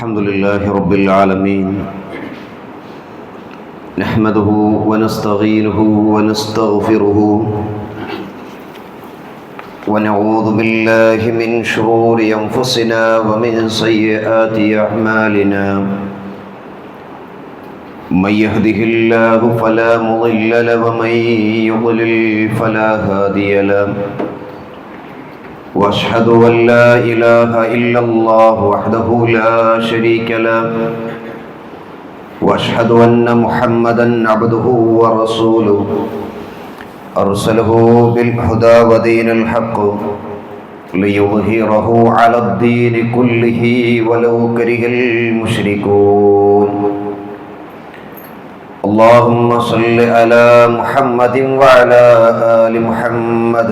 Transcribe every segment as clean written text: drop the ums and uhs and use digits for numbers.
الحمد لله رب العالمين نحمده ونستعينه ونستغفره ونعوذ بالله من شرور أنفسنا ومن سيئات أعمالنا من يهده الله فلا مضل له ومن يضلل فلا هادي له واشهد ان لا اله الا الله وحده لا شريك له واشهد ان محمدا عبده ورسوله ارسله بالهدى ودين الحق ليظهره على الدين كله ولو كره المشركون اللهم صل على محمد وعلى ال محمد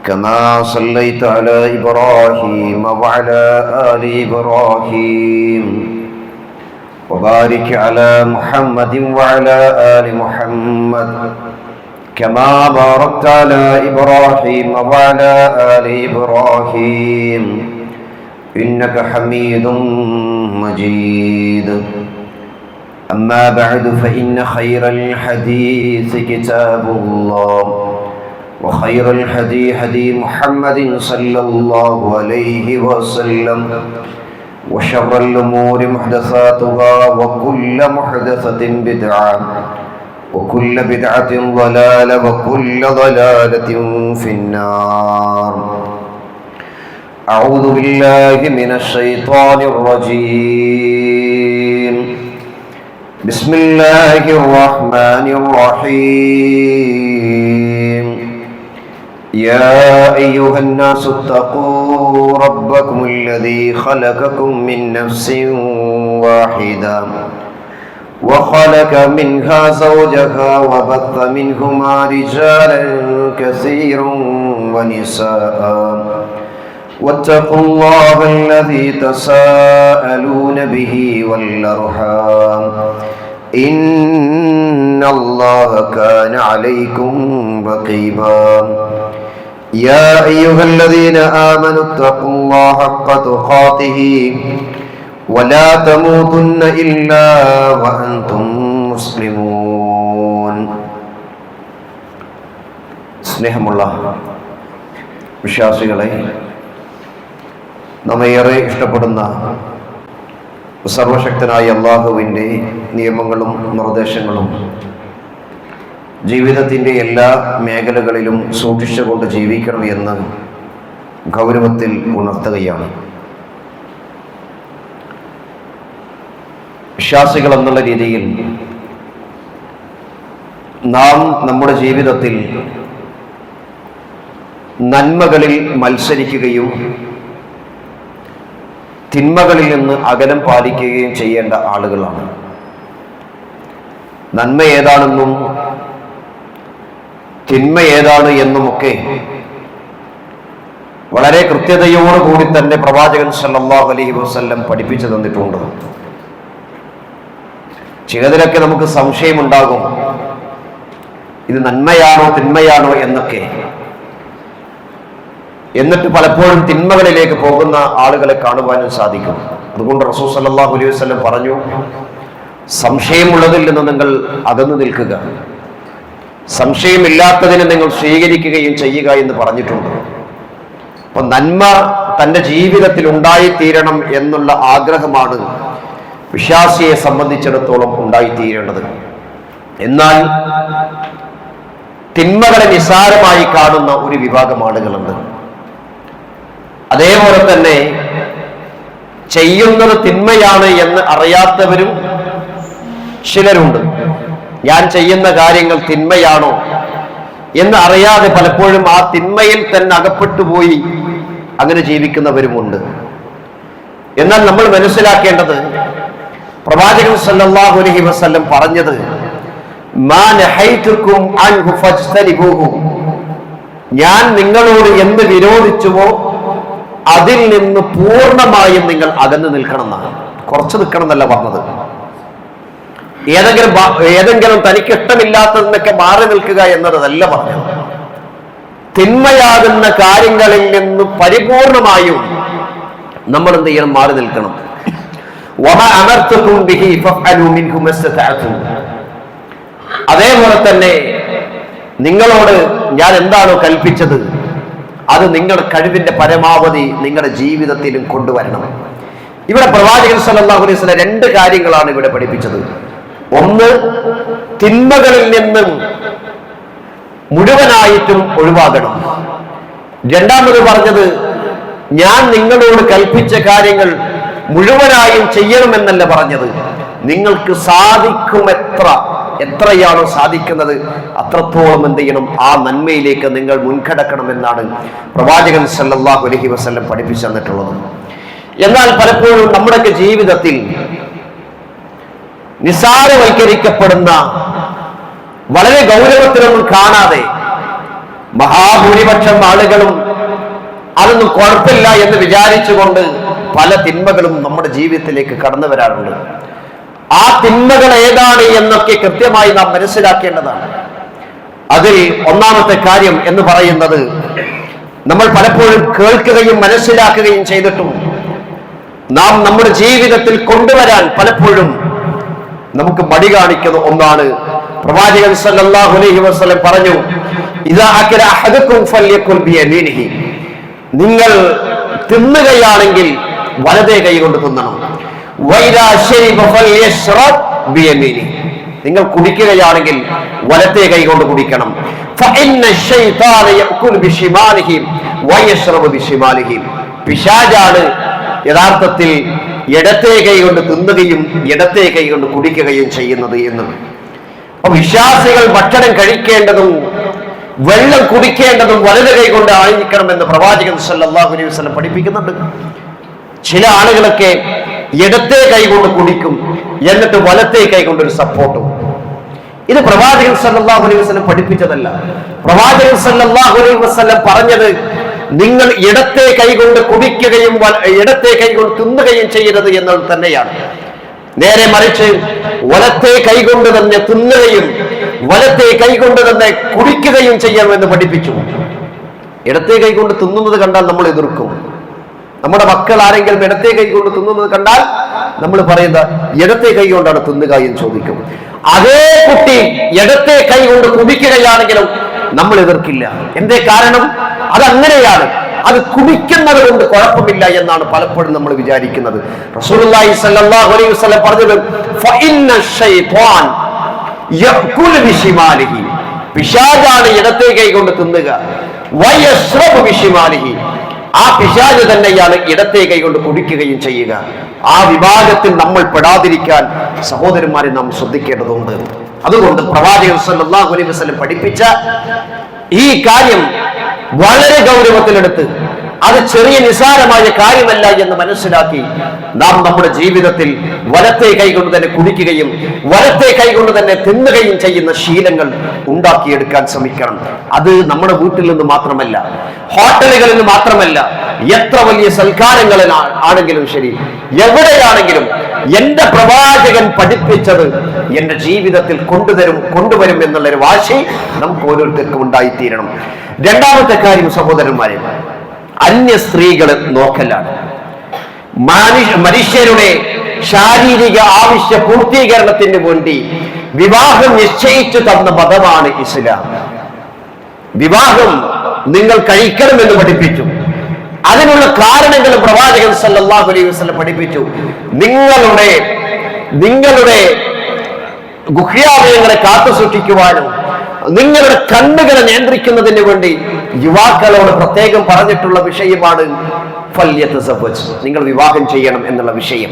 كما صليت على إبراهيم وعلى آل إبراهيم وبارك على محمد وعلى آل محمد كما باركت على إبراهيم وعلى آل إبراهيم إنك حميد مجيد أما بعد فإن خير الحديث كتاب الله وخير الهدي هدي محمد صلى الله عليه وسلم وشر الأمور محدثاتها وكل محدثة بدعة وكل بدعة ضلالة وكل ضلالة في النار أعوذ بالله من الشيطان الرجيم بسم الله الرحمن الرحيم يا أيها الناس اتقوا ربكم الذي خلقكم من نفس واحدة وخلق منها زوجها وبث منهما رجالا كثيرا ونساء واتقوا الله الذي تساءلون به والأرحام إن الله كان عليكم رقيبا يا أيها الذين آمنوا اتقوا الله حق تقاته ولا تموتن إلا وأنتم مسلمون സ്നേഹമുള്ള വിശ്വാസികളെ, നമ്മേറെ ഇഷ്ടപ്പെടുന്ന സർവശക്തനായ അല്ലാഹുവിൻ്റെ നിയമങ്ങളും നിർദ്ദേശങ്ങളും ജീവിതത്തിൻ്റെ എല്ലാ മേഖലകളിലും സൂക്ഷിച്ചുകൊണ്ട് ജീവിക്കണം എന്ന് ഗൗരവത്തിൽ ഉണർത്തുകയാണ്. വിശ്വാസികൾ എന്നുള്ള രീതിയിൽ നാം നമ്മുടെ ജീവിതത്തിൽ നന്മകളിൽ മത്സരിക്കുകയും തിന്മകളിൽ നിന്ന് അകലം പാലിക്കുകയും ചെയ്യേണ്ട ആളുകളാണ്. നന്മ ഏതാണെന്നും തിന്മ ഏതാണ് എന്നുമൊക്കെ വളരെ കൃത്യതയോടുകൂടി തന്നെ പ്രവാചകൻ സല്ലല്ലാഹു അലൈഹി വസല്ലം പഠിപ്പിച്ചു തന്നിട്ടുണ്ട്. ചിലതിലൊക്കെ നമുക്ക് സംശയമുണ്ടാകും, ഇത് നന്മയാണോ തിന്മയാണോ എന്നൊക്കെ. എന്നിട്ട് പലപ്പോഴും തിന്മകളിലേക്ക് പോകുന്ന ആളുകളെ കാണുവാനും സാധിക്കും. അതുകൊണ്ട് റസൂൽ സല്ലല്ലാഹു അലൈഹി വസല്ലം പറഞ്ഞു, സംശയമുള്ളതിൽ നിന്ന് നിങ്ങൾ അകന്നു നിൽക്കുക, സംശയമില്ലാത്തതിനെ നിങ്ങൾ സ്വീകരിക്കുകയും ചെയ്യുക എന്ന് പറഞ്ഞിട്ടുണ്ട്. അപ്പൊ നന്മ തൻ്റെ ജീവിതത്തിൽ ഉണ്ടായിത്തീരണം എന്നുള്ള ആഗ്രഹമാണ് വിശ്വാസിയെ സംബന്ധിച്ചിടത്തോളം ഉണ്ടായിത്തീരേണ്ടത്. എന്നാൽ തിന്മകളെ നിസ്സാരമായി കാണുന്ന ഒരു വിഭാഗം ആളുകളുണ്ട്. അതേപോലെ തന്നെ ചെയ്യുന്നത് തിന്മയാണ് എന്ന് അറിയാത്തവരും ചിലരുണ്ട്. ഞാൻ ചെയ്യുന്ന കാര്യങ്ങൾ തിന്മയാണോ എന്ന് അറിയാതെ പലപ്പോഴും ആ തിന്മയിൽ തന്നെ അകപ്പെട്ടു പോയി അങ്ങനെ ജീവിക്കുന്നവരുമുണ്ട്. എന്നാൽ നമ്മൾ മനസ്സിലാക്കേണ്ടത്, പ്രവാചകൻ സല്ലല്ലാഹു അലൈഹി വസല്ലം പറഞ്ഞത്, മാ നഹൈതുകും അൻഹു ഫജ്തനിബൂഹു, ഞാൻ നിങ്ങളോട് എന്ത് വിരോധിച്ചുവോ അതിൽ നിന്ന് പൂർണ്ണമായും നിങ്ങൾ അകന്നു നിൽക്കണം എന്നാണ്. കുറച്ച് നിൽക്കണം എന്നല്ല പറഞ്ഞത്. ഏതെങ്കിലും തനിക്ക് ഇഷ്ടമില്ലാത്തതിനൊക്കെ മാറി നിൽക്കുക എന്നതല്ല പറഞ്ഞത്. തിന്മയാകുന്ന കാര്യങ്ങളിൽ നിന്ന് പരിപൂർണമായും നമ്മൾ എന്ത് ചെയ്യണം? മാറി നിൽക്കണം. വമാ അമർതുകും ബിഹി ഫഅലൂ മിൻഹു മസ്തതഅതും. അതേപോലെ തന്നെ നിങ്ങളോട് ഞാൻ എന്താണോ കൽപ്പിച്ചത് അത് നിങ്ങളുടെ കഴിവിന്റെ പരമാവധി നിങ്ങളുടെ ജീവിതത്തിലും കൊണ്ടുവരണം. ഇവിടെ പ്രവാചകൻ സല്ലല്ലാഹു അലൈഹി വസല്ലം രണ്ട് കാര്യങ്ങളാണ് ഇവിടെ പഠിപ്പിച്ചത്. ഒന്ന്, തിന്മകളിൽ നിന്നും മുഴുവനായിട്ടും ഒഴിവാകണം. രണ്ടാമത് പറഞ്ഞത്, ഞാൻ നിങ്ങളോട് കൽപ്പിച്ച കാര്യങ്ങൾ മുഴുവനായും ചെയ്യണമെന്നല്ല പറഞ്ഞത്, നിങ്ങൾക്ക് എത്രയാണോ സാധിക്കുന്നത് അത്രത്തോളം എന്ത് ചെയ്യണം, ആ നന്മയിലേക്ക് നിങ്ങൾ മുൻകടക്കണമെന്നാണ് പ്രവാചകൻ സല്ലല്ലാഹു അലൈഹി വസല്ലം പഠിപ്പിച്ചു തന്നിട്ടുള്ളത്. എന്നാൽ പലപ്പോഴും നമ്മുടെയൊക്കെ ജീവിതത്തിൽ നിസ്സാരവൽക്കരിക്കപ്പെടുന്ന, വളരെ ഗൗരവത്തിലൊന്നും കാണാതെ മഹാഭൂരിപക്ഷം ആളുകളും അതൊന്നും കുഴപ്പമില്ല എന്ന് വിചാരിച്ചുകൊണ്ട് പല തിന്മകളും നമ്മുടെ ജീവിതത്തിലേക്ക് കടന്നു വരാറുണ്ട്. ആ തിന്മകൾ ഏതാണ് എന്നൊക്കെ കൃത്യമായി നാം മനസ്സിലാക്കേണ്ടതാണ്. അതിൽ ഒന്നാമത്തെ കാര്യം എന്ന് പറയുന്നത്, നമ്മൾ പലപ്പോഴും കേൾക്കുകയും മനസ്സിലാക്കുകയും ചെയ്തിട്ടും നാം നമ്മുടെ ജീവിതത്തിൽ കൊണ്ടുവരാൻ പലപ്പോഴും നമുക്ക് മടി കാണിക്കുന്ന ഒന്നാണ്. പ്രവാചകൻ സല്ലല്ലാഹു അലൈഹി വസല്ലം പറഞ്ഞു, ഇദാ അകല അഹദുകും ഫല്യകുൽ ബിയമീനിഹി. നിങ്ങൾ തിന്നുകയാണെങ്കിൽ വലതേ കൈ കൊണ്ട് തിന്നണം. വൈദാ ശരിബ ഫല്യശ്റബ് ബിയമീനിഹി. നിങ്ങൾ കുടിക്കുകയാണെങ്കിൽ വലത്തേ കൈ കൊണ്ട് കുടിക്കണം. ഫഇന്ന ശൈത്താന യഅകുലു ബിശിമാലിഹി വയശ്റബു ബിശിമാലിഹി. പിശാചാണ് യഥാർത്ഥത്തിൽ ഇടത്തേ കൈ കൊണ്ട് തിന്നുകയും ഇടത്തേ കൈ കൊണ്ട് കുടിക്കുകയും ചെയ്യുന്നത് എന്ന്. അപ്പൊ വിശ്വാസികൾ ഭക്ഷണം കഴിക്കേണ്ടതും വെള്ളം കുടിക്കേണ്ടതും വലത് കൈ കൊണ്ട് ആയിരിക്കണമെന്ന് പ്രവാചകൻ സല്ലല്ലാഹു അലൈഹി വസല്ലം പഠിപ്പിക്കുന്നുണ്ട്. ചില ആളുകളൊക്കെ ഇടത്തേ കൈ കൊണ്ട് കുടിക്കും, എന്നിട്ട് വലത്തേ കൈ കൊണ്ട് ഒരു സപ്പോർട്ടും. ഇത് പ്രവാചകൻ സല്ലല്ലാഹു അലൈഹി വസല്ലം പഠിപ്പിച്ചതല്ല. പ്രവാചകൻ സല്ലല്ലാഹു അലൈഹി വസല്ലം പറഞ്ഞത്, നിങ്ങൾ ഇടത്തെ കൈകൊണ്ട് കുടിക്കുകയും ഇടത്തെ കൈകൊണ്ട് തിന്നുകയും ചെയ്യരുത് എന്നത് തന്നെയാണ്. നേരെ മറിച്ച് വലത്തെ കൈകൊണ്ട് തന്നെ തിന്നുകയും വലത്തെ കൈകൊണ്ട് തന്നെ കുടിക്കുകയും ചെയ്യണമെന്ന് പഠിപ്പിച്ചു. ഇടത്തെ കൈകൊണ്ട് തിന്നുന്നത് കണ്ടാൽ നമ്മൾ എതിർക്കും. നമ്മുടെ മക്കൾ ആരെങ്കിലും ഇടത്തെ കൈകൊണ്ട് തിന്നുന്നത് കണ്ടാൽ നമ്മൾ പറയുന്ന ഇടത്തെ കൈ കൊണ്ടാണ് തിന്നുക എന്ന് ചോദിക്കും. അതേ കുട്ടി ഇടത്തെ കൈ കൊണ്ട് കുടിക്കുകയാണെങ്കിലും നമ്മൾ എതിർക്കില്ല. എന്തേ കാരണം? അതങ്ങനെയാണ്. അത് കുടിക്കുന്നത് കൊണ്ട് കുഴപ്പമില്ല എന്നാണ് പലപ്പോഴും നമ്മൾ വിചാരിക്കുന്നത്. റസൂലുള്ളാഹി സ്വല്ലല്ലാഹു അലൈഹി വസല്ലം പറഞ്ഞത്, ഫഇന്ന ശൈത്വാൻ യഅകുലു ബിശിമാലിഹി. പിശാചാണ് ഇടത്തെ കൈ കൊണ്ട് തിന്നുക. വയശ്റബു ബിശിമാലിഹി. ആ പിശാച് തന്നെയാണ് ഇടത്തെ കൈ കൊണ്ട് കുടിക്കുകയും ചെയ്യുക. ആ വിഭാഗത്തിൽ നമ്മൾ പെടാതിരിക്കാൻ സഹോദരന്മാരെ നാം ശ്രദ്ധിക്കേണ്ടതുണ്ട്. അതുകൊണ്ട് പ്രവാചകൻ സല്ലല്ലാഹു അലൈഹി വസല്ലം പഠിപ്പിച്ച ഈ കാര്യം വളരെ ഗൗരവത്തിലെടുത്ത് അത് ചെറിയ നിസാരമായ കാര്യമല്ല എന്ന് മനസ്സിലാക്കി നാം നമ്മുടെ ജീവിതത്തിൽ വലത്തെ കൈകൊണ്ട് തന്നെ കുടിക്കുകയും വലത്തെ കൈകൊണ്ട് തന്നെ തിന്നുകയും ചെയ്യുന്ന ശീലങ്ങൾ ഉണ്ടാക്കിയെടുക്കാൻ ശ്രമിക്കണം. അത് നമ്മുടെ വീട്ടിൽ നിന്ന് മാത്രമല്ല, ഹോട്ടലുകളിൽ നിന്ന് മാത്രമല്ല, എത്ര വലിയ സൽക്കാരങ്ങളിൽ ആണെങ്കിലും ശരി, എവിടെയാണെങ്കിലും എന്റെ പ്രവാചകൻ പഠിപ്പിച്ചത് എന്റെ ജീവിതത്തിൽ കൊണ്ടുവരും എന്നുള്ളൊരു വാശി നമുക്ക് ഓരോരുത്തർക്കും ഉണ്ടായിത്തീരണം. രണ്ടാമത്തെ കാര്യം സഹോദരന്മാരെ, അന്യ സ്ത്രീകളെ നോക്കലാണ്. മനുഷ്യരുടെ ശാരീരിക ആവശ്യ പൂർത്തീകരണത്തിന് വേണ്ടി വിവാഹം നിശ്ചയിച്ചു തന്ന മതമാണ് ഇസ്ലാം. വിവാഹം നിങ്ങൾ കഴിക്കണമെന്ന് പഠിപ്പിച്ചു. അതിനുള്ള കാരണങ്ങൾ പ്രവാചകൻ സല്ലല്ലാഹു അലൈഹി വസല്ലം പഠിപ്പിച്ചു. നിങ്ങളുടെ ഗുഹ്യാവയവങ്ങളെ കാത്തു സൂക്ഷിക്കുവാനും നിങ്ങളുടെ കണ്ണുകളെ നിയന്ത്രിക്കുന്നതിന് വേണ്ടി യുവാക്കളോട് പ്രത്യേകം പറഞ്ഞിട്ടുള്ള വിഷയമാണ് ഫല്യതസവ്വജ്. നിങ്ങൾ വിവാഹം ചെയ്യണം എന്നുള്ള വിഷയം.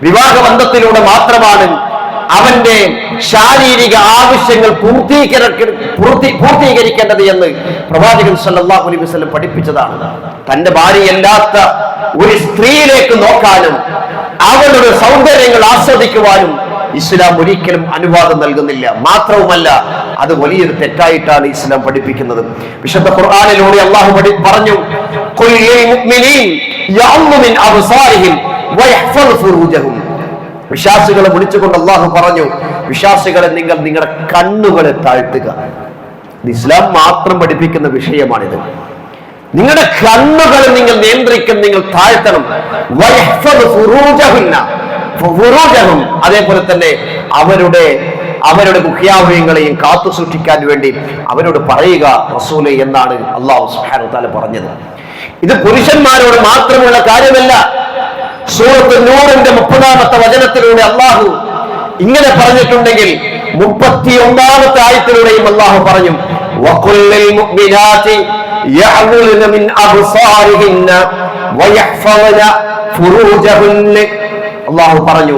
വിവാഹബന്ധത്തിലൂടെ മാത്രമാണ് അവന്റെ ശാരീരിക ആവശ്യങ്ങൾ പൂർത്തീകരിക്കേണ്ടത് എന്ന് പ്രവാചകൻ സല്ലല്ലാഹു അലൈഹി വസല്ലം പഠിപ്പിച്ചതാണ്. തന്റെ ഭാര്യയല്ലാത്ത ഒരു സ്ത്രീയിലേക്ക് നോക്കാനും അവളുടെ സൗന്ദര്യങ്ങൾ ആസ്വദിക്കുവാനും ഇസ്ലാം ഒരിക്കലും അനുവാദം നൽകുന്നില്ല. മാത്രവുമല്ല, അത് വലിയൊരു തെറ്റായിട്ടാണ് ഇസ്ലാം പഠിപ്പിക്കുന്നത്. വിശുദ്ധ ഖുർആനിലൂടെ അല്ലാഹു പറഞ്ഞു, ഖുൽ ലിൽ മുഅ്മിനീൻ യഅ്ളു മിൻ അബ്സാരിഹിം വയഹ്ഫദു ഫുറൂജഹും. വിശ്വാസികളെ വിളിച്ചുകൊണ്ട് അല്ലാഹു പറഞ്ഞു, വിശ്വാസികളെ നിങ്ങൾ നിങ്ങളുടെ കണ്ണുകളെ താഴ്ത്തുക. ഇസ്ലാം മാത്രം പഠിപ്പിക്കുന്ന വിഷയമാണിത്. നിങ്ങളുടെ കണ്ണുകളെ നിങ്ങൾ നിയന്ത്രിക്കണം, നിങ്ങൾ താഴ്ത്തണം. വയഹ്ഫദു ഫുറൂജഹുന്ന. ഫുറൂജഹും, അതേപോലെ തന്നെ അവരുടെ മുഖ്യാവയങ്ങളെയും കാത്തു സൂക്ഷിക്കാൻ വേണ്ടി അവരോട് പറയുക റസൂലേ എന്നാണ് അല്ലാഹു സുബ്ഹാനഹു വ തആല പറഞ്ഞത്. ഇത് പുരുഷന്മാരോട് മാത്രമുള്ള കാര്യമല്ല. സൂറത്ത് നൂറിന്റെ 30-ാമത്തെ വചനത്തിലൂടെ അല്ലാഹു ഇങ്ങനെ പറഞ്ഞിട്ടുണ്ടെങ്കിൽ 31-ാമത്തെ ആയത്തിലൂടെയും അല്ലാഹു പറഞ്ഞു വഖുല്ലിൽ മുഅ്മിനാതി യഅ്ദുൽന മിൻ അബ്സാരിഹിന്ന വയഹ്ഫളന ഫുറൂജഹുന്ന. അല്ലാഹു പറഞ്ഞു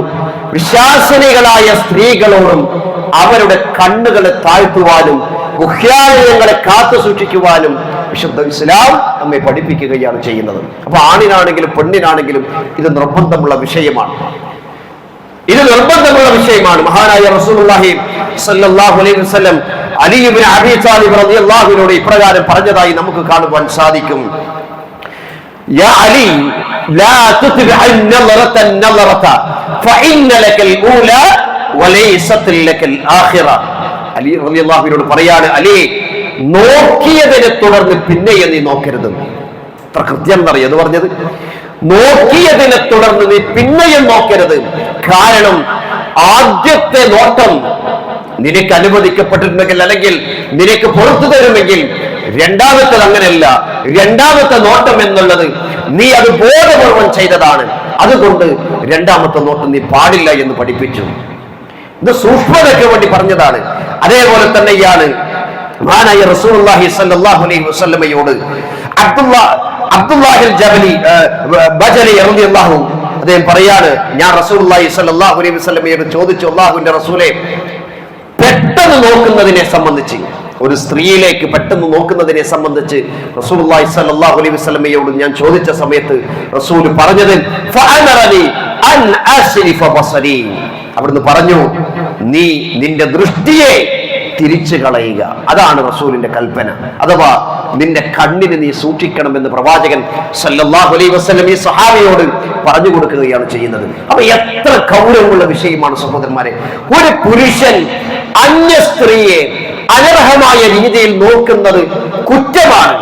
വിശ്വാസിനികളായ സ്ത്രീകളോടും അവരുടെ കണ്ണുകളെ താഴ്ത്തുവാനും ഗുഹ്യാലയങ്ങളെ കാത്തു സൂക്ഷിക്കുവാനും വിശുദ്ധ ഇസ്ലാം നമ്മെ പഠിപ്പിക്കുകയാണ് ചെയ്യുന്നത്. അപ്പൊ ആണിനാണെങ്കിലും പെണ്ണിനാണെങ്കിലും ഇത് നിർബന്ധമുള്ള വിഷയമാണ്. മഹാനായ റസൂലുള്ളാഹി സ്വല്ലല്ലാഹു അലൈഹി വസല്ലം അലി ഇബ്നു അബീ ത്വാലിബ് റളിയല്ലാഹു അൻഹു ഇപ്രകാരം പറഞ്ഞതായി നമുക്ക് കാണുവാൻ സാധിക്കും. യാ അലി ലാ തുത്ബിഅൻ നളറതൻ നളറത ഫഇന്ന ലകൽ ഊലാ വലൈസത് ലകൽ ആഖിറ. അലി റളിയല്ലാഹു അൻഹു പറയാണ്, അലി നോക്കിയതിനെ തുടർന്ന് പിന്നെ നീ നോക്കരുത്. അത്ര കൃത്യം എന്നറിയാം എന്ന് പറഞ്ഞത്. നോക്കിയതിനെ തുടർന്ന് നീ പിന്നെയും നോക്കരുത്. കാരണം ആദ്യത്തെ നോട്ടം നിനക്ക് അനുവദിക്കപ്പെട്ടിട്ടുണ്ടെങ്കിൽ, അല്ലെങ്കിൽ നിനക്ക് പുറത്തു തരുമെങ്കിൽ രണ്ടാമത്തേത് അങ്ങനെയല്ല. രണ്ടാമത്തെ നോട്ടം എന്നുള്ളത് നീ അത് ബോധപൂർവം ചെയ്തതാണ്. അതുകൊണ്ട് രണ്ടാമത്തെ നോട്ടം നീ പാടില്ല എന്ന് പഠിപ്പിച്ചു. ഇത് സൂക്ഷ്മതയ്ക്ക് വേണ്ടി പറഞ്ഞതാണ്. അതേപോലെ തന്നെയാണ് മഹാനായ റസൂലുള്ളാഹി സ്വല്ലല്ലാഹു അലൈഹി വസല്ലമയോട് അബ്ദുല്ലാഹിൽ ബജലി റളിയല്ലാഹു അദ്ദേഹം പറയാണ്, ഞാൻ റസൂലുള്ളാഹി സ്വല്ലല്ലാഹു അലൈഹി വസല്ലമയോട് ചോദിച്ചു, അല്ലാഹുവിന്റെ റസൂലേ, പെട്ടെന്ന് നോക്കുന്നതിനെ സംബന്ധിച്ച്, ഒരു സ്ത്രീയിലേക്ക് പെട്ടെന്ന് നോക്കുന്നതിനെ സംബന്ധിച്ച് റസൂലുള്ളാഹി സ്വല്ലല്ലാഹു അലൈഹി വസല്ലമയോട് ഞാൻ ചോദിച്ച സമയത്ത് റസൂൽ പറഞ്ഞത് ഫഅമറനി അൻ അസ്രിഫ ബസരി. അവിടുന്ന് പറഞ്ഞു, നീ നിന്റെ ദൃഷ്ടിയെ തിരിച്ചു കളയുക. അതാണ് റസൂലിന്റെ കൽപ്പന. അഥവാ നിന്റെ കണ്ണിന് നീ സൂക്ഷിക്കണമെന്ന് പ്രവാചകൻ സല്ലല്ലാഹു അലൈഹി വസല്ലം ഈ സ്വഹാബിയോട് പറഞ്ഞു കൊടുക്കുകയാണ് ചെയ്യുന്നത്. അപ്പൊ എത്ര ഗൗരവമുള്ള വിഷയമാണ് സഹോദരന്മാരെ. ഒരു പുരുഷൻ അന്യ സ്ത്രീയെ അനർഹമായ രീതിയിൽ നോക്കുന്നത് കുറ്റമാണ്.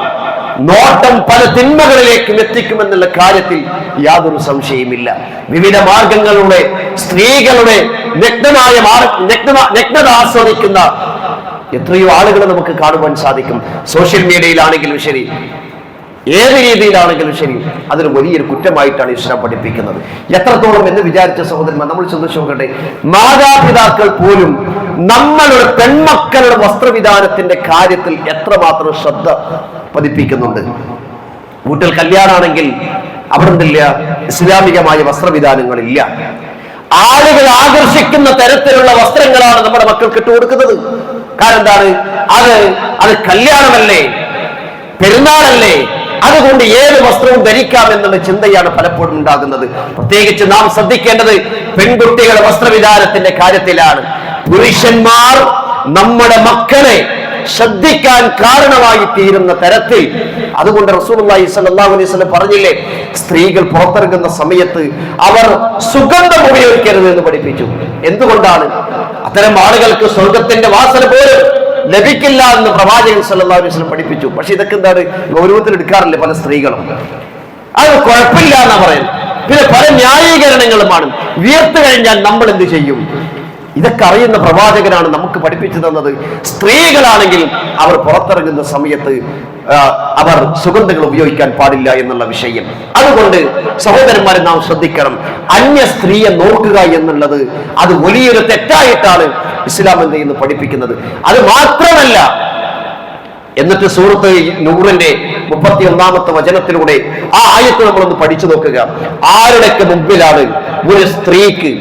നോട്ടം പല തിന്മകളിലേക്കും എത്തിക്കുമെന്നുള്ള കാര്യത്തിൽ യാതൊരു സംശയമില്ല. വിവിധ മാർഗങ്ങളുടെ സ്ത്രീകളുടെ നഗ്നത ആസ്വദിക്കുന്ന എത്രയോ ആളുകളെ നമുക്ക് കാണുവാൻ സാധിക്കും. സോഷ്യൽ മീഡിയയിലാണെങ്കിലും ശരി, ഏത് രീതിയിലാണെങ്കിലും ശരി, അതൊരു വലിയൊരു കുറ്റമായിട്ടാണ് ഇസ്ലാം പഠിപ്പിക്കുന്നത്. എത്രത്തോളം എന്ന് വിചാരിച്ച സഹോദരന്മാർ, നമ്മൾ ചിന്തിച്ചു നോക്കട്ടെ, മാതാപിതാക്കൾ പോലും നമ്മളുടെ പെൺമക്കളുടെ വസ്ത്രവിധാനത്തിന്റെ കാര്യത്തിൽ എത്രമാത്രം ശ്രദ്ധ പതിപ്പിക്കുന്നുണ്ട്. വീട്ടിൽ കല്യാണാണെങ്കിൽ അവിടെ നിന്നില്ല, ഇസ്ലാമികമായ വസ്ത്രവിധാനങ്ങളില്ല. ആളുകൾ ആകർഷിക്കുന്ന തരത്തിലുള്ള വസ്ത്രങ്ങളാണ് നമ്മുടെ മക്കൾക്ക് ഇട്ട് കൊടുക്കുന്നത്. കാരണം എന്താണ്? അത് കല്യാണമല്ലേ, പെരുന്നാളല്ലേ, അതുകൊണ്ട് ഏത് വസ്ത്രവും ധരിക്കാം എന്നുള്ള ചിന്തയാണ് പലപ്പോഴും ഉണ്ടാകുന്നത്. പ്രത്യേകിച്ച് നാം ശ്രദ്ധിക്കേണ്ടത് പെൺകുട്ടികളുടെ വസ്ത്രവിധാനത്തിന്റെ കാര്യത്തിലാണ്. പുരുഷന്മാർ നമ്മുടെ മക്കളെ ശ്രദ്ധിക്കാൻ കാരണമായി തീരുന്ന തരത്തിൽ, അതുകൊണ്ട് റസൂലുള്ളാഹി സ്വല്ലല്ലാഹു അലൈഹി വസല്ലം പറഞ്ഞില്ലേ, സ്ത്രീകൾ പുറത്തിറങ്ങുന്ന സമയത്ത് അവർ സുഗന്ധം ഉപയോഗിക്കരുത് എന്ന് പഠിപ്പിച്ചു. എന്തുകൊണ്ടാണ്? അത്തരം ആളുകൾക്ക് സ്വർഗത്തിന്റെ വാസന പോലും ലഭിക്കില്ല എന്ന് പ്രവാചകൻ സല്ലല്ലാഹു അലൈഹി വസല്ലം പഠിപ്പിച്ചു. പക്ഷെ ഇതൊക്കെ എന്താണ്, ഗൗരവത്തിൽ എടുക്കാറില്ല പല സ്ത്രീകളും. അത് കുഴപ്പമില്ല എന്നാ പറയുന്നത്. പിന്നെ പല ന്യായീകരണങ്ങളുമാണ്. വിയർത്തു കഴിഞ്ഞാൽ നമ്മൾ എന്ത് ചെയ്യും? ഇതൊക്കെ അറിയുന്ന പ്രവാചകനാണ് നമുക്ക് പഠിപ്പിച്ചു തന്നത്. സ്ത്രീകളാണെങ്കിൽ അവർ പുറത്തിറങ്ങുന്ന സമയത്ത് അവർ സുഗന്ധങ്ങൾ ഉപയോഗിക്കാൻ പാടില്ല എന്നുള്ള വിഷയം. അതുകൊണ്ട് സഹോദരന്മാരെ നാം ശ്രദ്ധിക്കണം. അന്യ സ്ത്രീയെ നോക്കുക എന്നുള്ളത് അത് വലിയൊരു തെറ്റായിട്ടാണ് ഇസ്ലാം എന്ത് ചെയ്യുന്നു പഠിപ്പിക്കുന്നത്. അത് മാത്രമല്ല, എന്നിട്ട് സൂറത്ത് നൂറിന്റെ 31-ാമത്തെ വചനത്തിലൂടെ ആ ആയത്ത് നമ്മളൊന്ന് പഠിച്ചു നോക്കുക. ആരുടെയൊക്കെ മുമ്പിലാണ് ഒരു സ്ത്രീക്ക്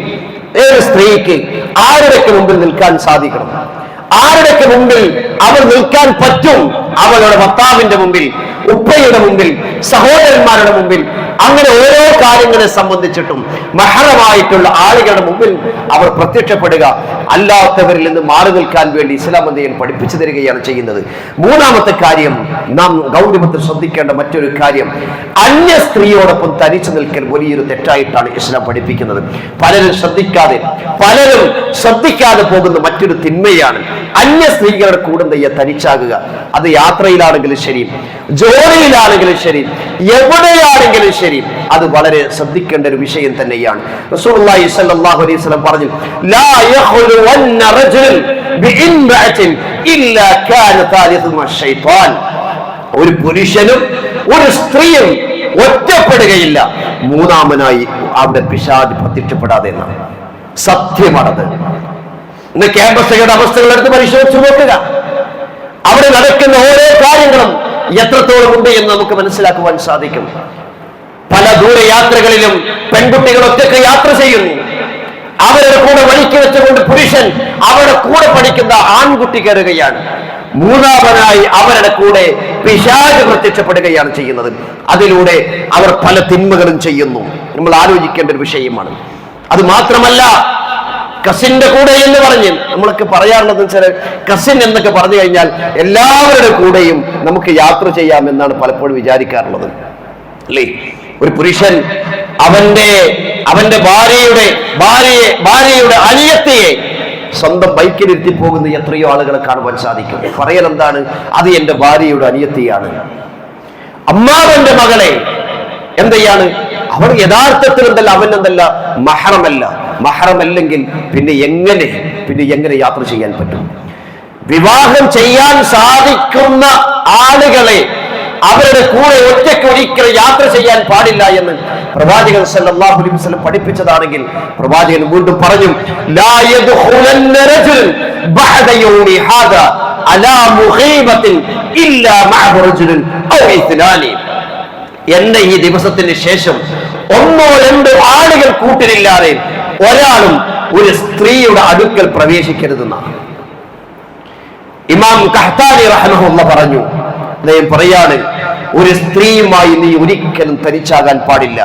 ആരുടെയൊക്കെ മുമ്പിൽ നിൽക്കാൻ സാധിക്കണം? ആരുടെയൊക്കെ മുമ്പിൽ അവൾ നിൽക്കാൻ പറ്റും? അവളുടെ ഭർത്താവിന്റെ മുമ്പിൽ, ഉപ്പയുടെ മുമ്പിൽ, സഹോദരന്മാരുടെ മുമ്പിൽ, അങ്ങനെ ഓരോ കാര്യങ്ങളെ സംബന്ധിച്ചിട്ടും മഹറമായിട്ടുള്ള ആളുകളുടെ മുമ്പിൽ അവർ പ്രത്യക്ഷപ്പെടുക. അല്ലാത്തവരിൽ നിന്ന് മാറി നിൽക്കാൻ വേണ്ടി ഇസ്ലാം എന്തെയും പഠിപ്പിച്ചു തരികയാണ് ചെയ്യുന്നത്. മൂന്നാമത്തെ കാര്യം, നാം ഗൗരവത്തിൽ ശ്രദ്ധിക്കേണ്ട മറ്റൊരു കാര്യം, അന്യ സ്ത്രീയോടൊപ്പം തനിച്ചു നിൽക്കൽ വലിയൊരു തെറ്റായിട്ടാണ് ഇസ്ലാം പഠിപ്പിക്കുന്നത്. പലരും ശ്രദ്ധിക്കാതെ പോകുന്ന മറ്റൊരു തിന്മയാണ് അന്യ സ്ത്രീകളുടെ കൂടെ തനിച്ചാകുക. അത് യാത്രയിലാണെങ്കിലും ശരി, ജോലിയിലാണെങ്കിലും ശരി, എവിടെയാണെങ്കിലും ശരി, ശരി, അത് വളരെ ശ്രദ്ധിക്കേണ്ട ഒരു വിഷയം തന്നെയാണ്. റസൂലുള്ളാഹി സ്വല്ലല്ലാഹു അലൈഹി വസല്ലം പറഞ്ഞു, ലാ യഖ്ലുവന്ന റജുൽ ബിഇംറഅത്തിൻ ഇല്ലാ കാന താലിസുഹുമ ശൈത്താൻ. ഒരു പുരുഷനും ഒരു സ്ത്രീയും ഒറ്റപ്പെടുകയില്ല, മൂന്നാമനായി അവിടെ പിശാച് പ്രത്യക്ഷപ്പെടാതെ എന്നാണ്. സത്യമാണത്. ഇന്ന് ക്യാമ്പസുകളുടെ അവസ്ഥകൾ എടുത്ത് പരിശോധിച്ചു നോക്കുക. അവിടെ നടക്കുന്ന ഓരോ കാര്യങ്ങളും എത്രത്തോളം ഉണ്ട് എന്ന് നമുക്ക് മനസ്സിലാക്കുവാൻ സാധിക്കും. പല ദൂരയാത്രകളിലും പെൺകുട്ടികൾ ഒറ്റയ്ക്ക് യാത്ര ചെയ്യുന്നു. അവരുടെ കൂടെ വഴിക്ക് വെച്ചുകൊണ്ട് പുരുഷൻ അവരുടെ കൂടെ പഠിക്കുന്ന ആൺകുട്ടി കയറുകയാണ്. മൂന്നാമനായി അവരുടെ കൂടെ പിശാച് പ്രത്യക്ഷപ്പെടുകയാണ് ചെയ്യുന്നത്. അതിലൂടെ അവർ പല തിന്മകളും ചെയ്യുന്നു. നമ്മൾ ആലോചിക്കേണ്ട ഒരു വിഷയമാണ്. അത് മാത്രമല്ല, കസിന്റെ കൂടെ എന്ന് പറഞ്ഞ് നമ്മളൊക്കെ പറയാറുള്ളത് വെച്ചാൽ, കസിൻ എന്നൊക്കെ പറഞ്ഞു കഴിഞ്ഞാൽ എല്ലാവരുടെ കൂടെയും നമുക്ക് യാത്ര ചെയ്യാം എന്നാണ് പലപ്പോഴും വിചാരിക്കാറുള്ളത്, അല്ലേ? ഒരു പുരുഷൻ അവന്റെ ഭാര്യയുടെ അനിയത്തിയെ സ്വന്തം ബൈക്കിലിരുത്തി പോകുന്ന എത്രയോ ആളുകളെ കാണുവാൻ സാധിക്കും. പറയൽ എന്താണ്? അത് എന്റെ ഭാര്യയുടെ അനിയത്തിയാണ്. അമ്മാവന്റെ മകളെ എന്തെയാണ്? അവർ യഥാർത്ഥത്തിൽ എന്തല്ല, അവനെന്തല്ല, മഹറമല്ല. മഹറമല്ലെങ്കിൽ പിന്നെ എങ്ങനെ യാത്ര ചെയ്യാൻ പറ്റും? വിവാഹം ചെയ്യാൻ സാധിക്കുന്ന ആളുകളെ അവരുടെ കൂടെ ഒറ്റയ്ക്ക് ഒരിക്കലും യാത്ര ചെയ്യാൻ പാടില്ല എന്ന് പ്രവാചകൻ സല്ലല്ലാഹു അലൈഹി വസല്ലം പഠിപ്പിച്ചതാണെങ്കിൽ പ്രവാചകൻ വീണ്ടും പറഞ്ഞു, ലാ യദ്ഖുലന്ന റജുൽ ബഅദ യൗമി ഹാദാ അലാ മുഖീബത്തിൻ ഇല്ലാ മഅഹു റജുലുൻ ഔ ഇത്നാനി. എന്റെ ഈ ദിവസത്തിന് ശേഷം ഒന്നോ രണ്ടോ ആളുകൾ കൂട്ടിനില്ലാതെ ഒരാളും ഒരു സ്ത്രീയുടെ അടുക്കൽ പ്രവേശിക്കരുതെന്നാണ് ഇമാം ഖഹ്താനി റഹ്മഹുല്ലാഹ് പറഞ്ഞു. അദ്ദേഹം പറയാണ്, ഒരു സ്ത്രീയുമായി നീ ഒരിക്കലും തനിച്ചാകാൻ പാടില്ല.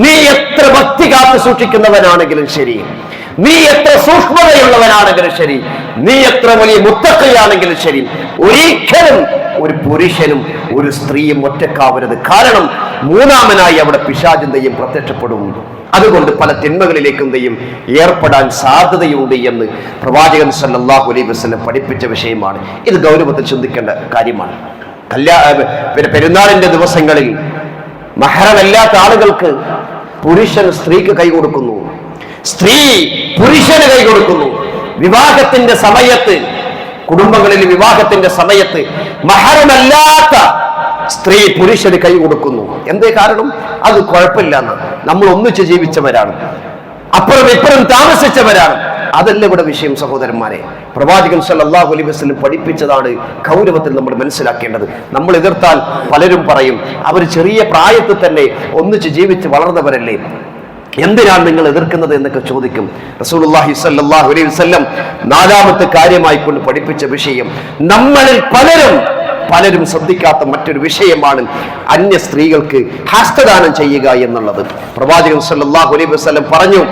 നീ എത്ര ഭക്തി കാത്തു സൂക്ഷിക്കുന്നവനാണെങ്കിലും ശരി, നീ എത്ര സൂക്ഷ്മതയുള്ളവനാണെങ്കിലും ശരി, നീ എത്ര വലിയ മുത്തഖിയാണെങ്കിലും ശരി, ഒരിക്കലും ഒരു പുരുഷനും ഒരു സ്ത്രീയും ഒറ്റക്കാവരുത്. കാരണം മൂന്നാമനായി അവിടെ പിശാചിന്റെയും പ്രത്യക്ഷപ്പെടും. അതുകൊണ്ട് പല തിന്മകളിലേക്കും ഏർപ്പെടാൻ സാധ്യതയുണ്ട് എന്ന് പ്രവാചകൻ സല്ലല്ലാഹു അലൈഹി വസല്ലം പഠിപ്പിച്ച വിഷയമാണ്. ഇത് ഗൗരവത്തിൽ ചിന്തിക്കേണ്ട കാര്യമാണ്. പെരുന്നാളിന്റെ ദിവസങ്ങളിൽ മഹറമല്ലാത്ത ആളുകൾക്ക് പുരുഷൻ സ്ത്രീക്ക് കൈ കൊടുക്കുന്നു, സ്ത്രീ പുരുഷന് കൈ കൊടുക്കുന്നു. വിവാഹത്തിന്റെ സമയത്ത്, കുടുംബങ്ങളിൽ വിവാഹത്തിന്റെ സമയത്ത് മഹറമല്ലാത്ത സ്ത്രീ പുരുഷന് കൈ കൊടുക്കുന്നു. എന്തേ കാരണം? അത് കുഴപ്പമില്ല എന്ന്. നമ്മൾ ഒന്നിച്ച് ജീവിച്ചവരാണ്, അപ്പുറം ഇപ്പുറം താമസിച്ചവരാണ്. അതല്ല ഇവിടെ വിഷയം സഹോദരന്മാരെ. പ്രവാചകൻ സല്ലല്ലാഹു അലൈഹി വസല്ലം പഠിപ്പിച്ചതാണ് ഗൗരവത്തിൽ നമ്മൾ മനസ്സിലാക്കേണ്ടത്. നമ്മൾ എതിർത്താൽ പലരും പറയും, അവർ ചെറിയ പ്രായത്തിൽ തന്നെ ഒന്നിച്ച് ജീവിച്ച് വളർന്നവരല്ലേ, എന്തിനാണ് നിങ്ങൾ എതിർക്കുന്നത് എന്നൊക്കെ ചോദിക്കും. റസൂലുള്ളാഹി സ്വല്ലല്ലാഹു അലൈഹി വസല്ലം നാലാമത്തെ കാര്യമായി കൊണ്ട് പഠിപ്പിച്ച വിഷയം, നമ്മളിൽ പലരും ശ്രദ്ധിക്കാത്ത മറ്റൊരു വിഷയമാണ് അന്യ സ്ത്രീകൾക്ക് ഹസ്തദാനം ചെയ്യുക എന്നുള്ളത്. പ്രവാചകൻ സല്ലല്ലാഹു അലൈഹി വസല്ലം പറഞ്ഞു,